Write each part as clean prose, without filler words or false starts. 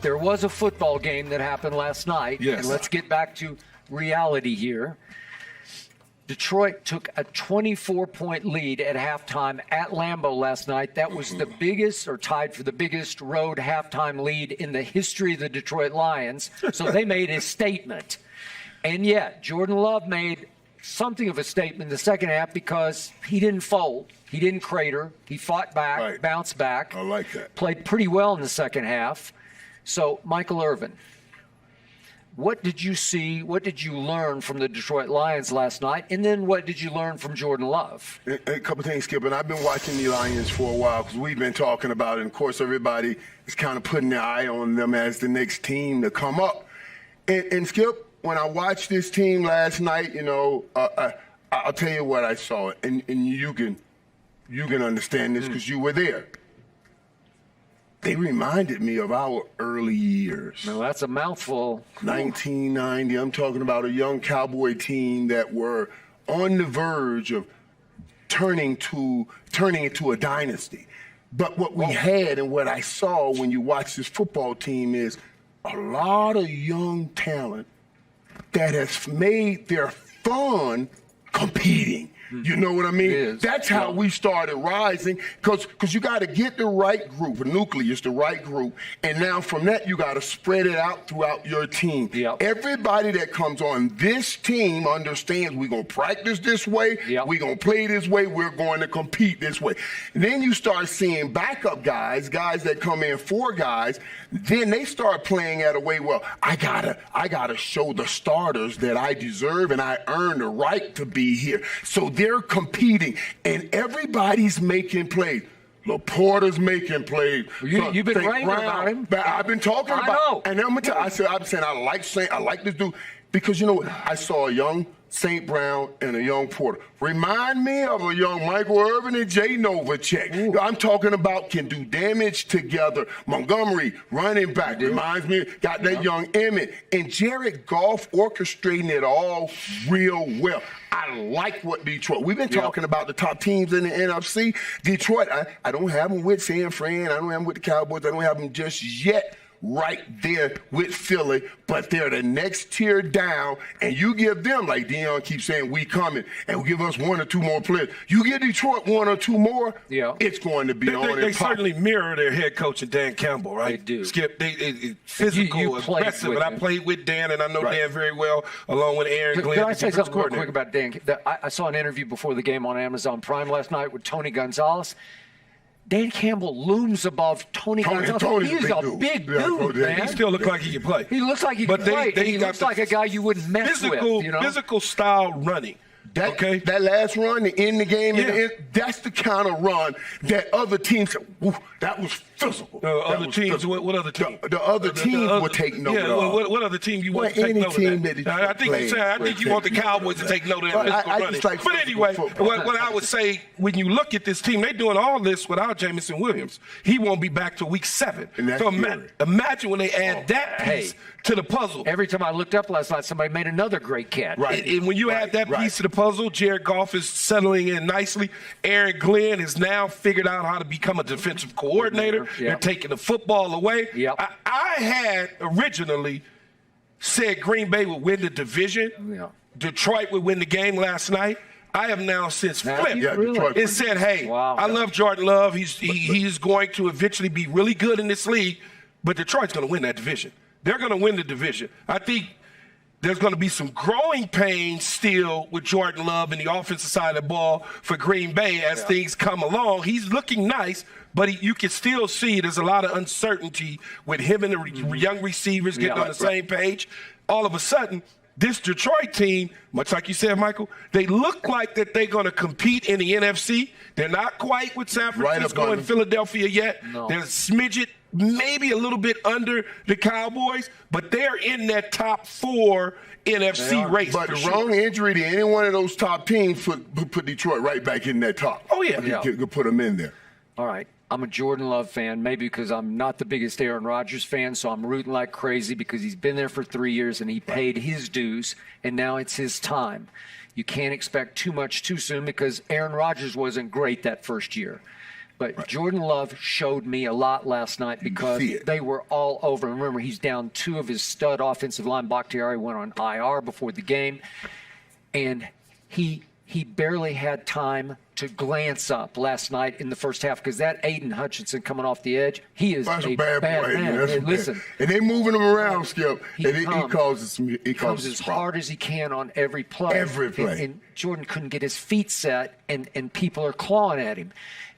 there was a football game that happened last night. Yes. And let's get back to reality here. Detroit took a 24-point lead at halftime at Lambeau last night. That was the biggest, or tied for the biggest, road halftime lead in the history of the Detroit Lions. So they made a statement. And yet, Jordan Love made something of a statement in the second half because he didn't fold. He didn't crater. He fought back, Right. bounced back. I like that. Played pretty well in the second half. So, Michael Irvin, what did you see? What did you learn from the Detroit Lions last night? And then what did you learn from Jordan Love? A couple things, Skip, and I've been watching the Lions for a while because we've been talking about it. And, of course, everybody is kind of putting their eye on them as the next team to come up. And Skip, when I watched this team last night, you know, I'll tell you what I saw, and you can understand this because you were there. They reminded me of our early years. No, that's a mouthful. 1990. I'm talking about a young Cowboy team that were on the verge of turning into a dynasty. But what we had and what I saw when you watch this football team is a lot of young talent that has made their fun competing. You know what I mean? That's how we started rising, because you got to get the right group, a nucleus, the right group, and now from that you got to spread it out throughout your team. Yep. Everybody that comes on this team understands we're going to practice this way, we're going to play this way, we're going to compete this way. And then you start seeing backup guys that come in for guys, then they start playing at a way, well, I gotta show the starters that I deserve and I earn the right to be here. So they're competing, and everybody's making plays. Laporta's making plays. You've been raving about him. But I've been talking about. I know. And I'm gonna tell. I'm saying I like this dude because you know what? I saw a young St. Brown and a young Porter. Remind me of a young Michael Irvin and Jay Novacek. Ooh. I'm talking about can do damage together. Montgomery, running back, reminds me, got that young Emmett. And Jared Goff orchestrating it all real well. I like what Detroit. We've been talking about the top teams in the NFC. Detroit, I don't have them with San Fran. I don't have them with the Cowboys. I don't have them just yet right there with Philly, but they're the next tier down, and you give them, like Dion keeps saying, we coming, and give us one or two more players. You give Detroit one or two more, it's going to be on. They certainly mirror their head coach and Dan Campbell, right? They do. Skip, they physical, aggressive, and I played with Dan, and I know Dan very well, along with Aaron Glenn. Can I say something real quick about Dan? I saw an interview before the game on Amazon Prime last night with Tony Gonzalez. Dan Campbell looms above Tony Gonzalez. He's a big dude, man. He still looks like he can play. He looks like he can play. He looks like a guy you wouldn't mess with. You know? Physical style running. That last run to end the game, that's the kind of run that other teams say, that was physical. Other teams, what other team? The other team will take note of. What other team you want to take note of that? I think you want the Cowboys to take note of that physical running. But anyway, what I would say, when you look at this team, they're doing all this without Jameson Williams. He won't be back till week 7. So imagine when they add that piece to the puzzle. Every time I looked up last night, somebody made another great catch. Right. And when you add that piece to the puzzle, Jared Goff is settling in nicely. Aaron Glenn has now figured out how to become a defensive coordinator. They're taking the football away. I had originally said Green Bay would win the division. Detroit would win the game last night. I have now since flipped and said, hey, I love Jordan Love. He's going to eventually be really good in this league, but Detroit's going to win that division. They're going to win the division. I think there's going to be some growing pains still with Jordan Love and the offensive side of the ball for Green Bay as things come along. He's looking nice, but you can still see there's a lot of uncertainty with him and the young receivers getting on the same page. All of a sudden, this Detroit team, much like you said, Michael, they look like that they're going to compete in the NFC. They're not quite with San Francisco and Philadelphia yet. They're a smidget, maybe a little bit under the Cowboys, but they're in that top 4 NFC race. But the wrong injury to any one of those top teams put Detroit right back in that top. Oh, yeah. Could put them in there. All right. I'm a Jordan Love fan, maybe because I'm not the biggest Aaron Rodgers fan, so I'm rooting like crazy because he's been there for 3 years and he paid his dues, and now it's his time. You can't expect too much too soon because Aaron Rodgers wasn't great that first year. But Jordan Love showed me a lot last night because they were all over. Remember, he's down 2 of his stud offensive line. Bakhtiari went on IR before the game. And he barely had time to glance up last night in the first half because that Aiden Hutchinson coming off the edge, he is a bad man. And listen, and they moving him around, Skip. He comes as hard as he can on every play. Every play. And Jordan couldn't get his feet set, and people are clawing at him.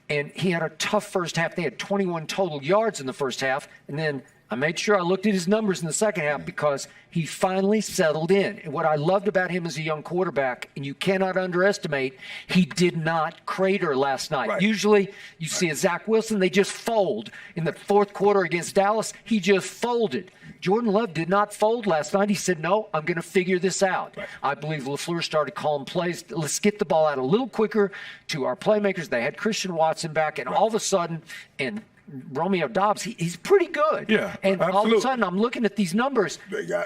And he had a tough first half. They had 21 total yards in the first half, and then I made sure I looked at his numbers in the second half because he finally settled in. And what I loved about him as a young quarterback, and you cannot underestimate, he did not crater last night. Right. Usually you see a Zach Wilson, they just fold. In the fourth quarter against Dallas, he just folded. Jordan Love did not fold last night. He said, no, I'm going to figure this out. Right. I believe LaFleur started calling plays. Let's get the ball out a little quicker to our playmakers. They had Christian Watson back, and all of a sudden, and Romeo Doubs, he's pretty good. Yeah, and absolutely. all of a sudden, I'm looking at these numbers.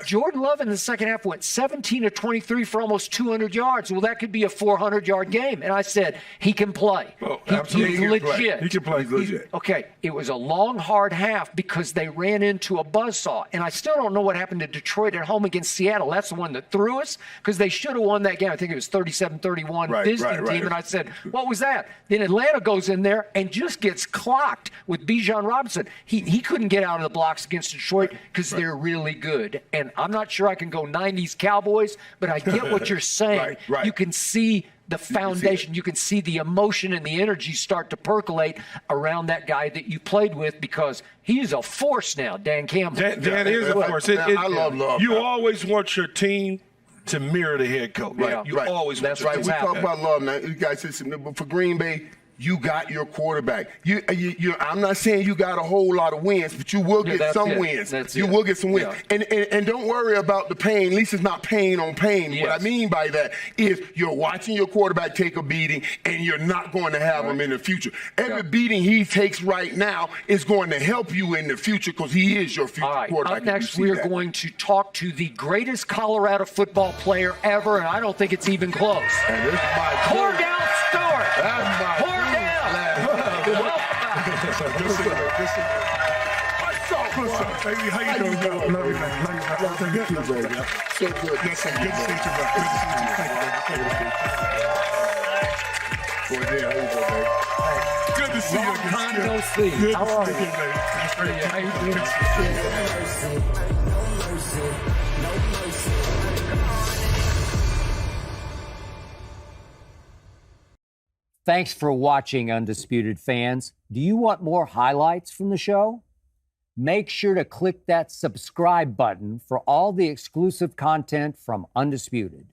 Jordan Love in the second half went 17 of 23 for almost 200 yards. Well, that could be a 400-yard game. And I said, he can play. Oh, absolutely. He's legit. He can play legit. Okay, it was a long, hard half because they ran into a buzzsaw. And I still don't know what happened to Detroit at home against Seattle. That's the one that threw us because they should have won that game. I think it was 37-31 visiting team. And I said, what was that? Then Atlanta goes in there and just gets clocked with Bijan Robinson. He couldn't get out of the blocks against Detroit because they're really good. And I'm not sure I can go 90s Cowboys, but I get what you're saying. You can see the foundation. You can see the emotion and the energy start to percolate around that guy that you played with because he's a force now, Dan Campbell. Dan is a force. I love Love. You always want your team to mirror the head coach. Right. You always want We talk about Love now. You guys, for Green Bay, you got your quarterback. I'm not saying you got a whole lot of wins, but you will get some wins. You will get some wins. And don't worry about the pain. At least it's not pain on pain. Yes. What I mean by that is you're watching your quarterback take a beating, and you're not going to have him in the future. Every beating he takes right now is going to help you in the future because he is your future quarterback. Up next, we are going to talk to the greatest Colorado football player ever, and I don't think it's even close. Cordell Stewart. Cordell. How you doing? Love you, man. Good to see you, bro. So good. Yes, sir. Good to see you, bro. Good to see you. Good to see you. Long time no see. How are you? How you doing? Thanks for watching, Undisputed fans. Do you want more highlights from the show? Make sure to click that subscribe button for all the exclusive content from Undisputed.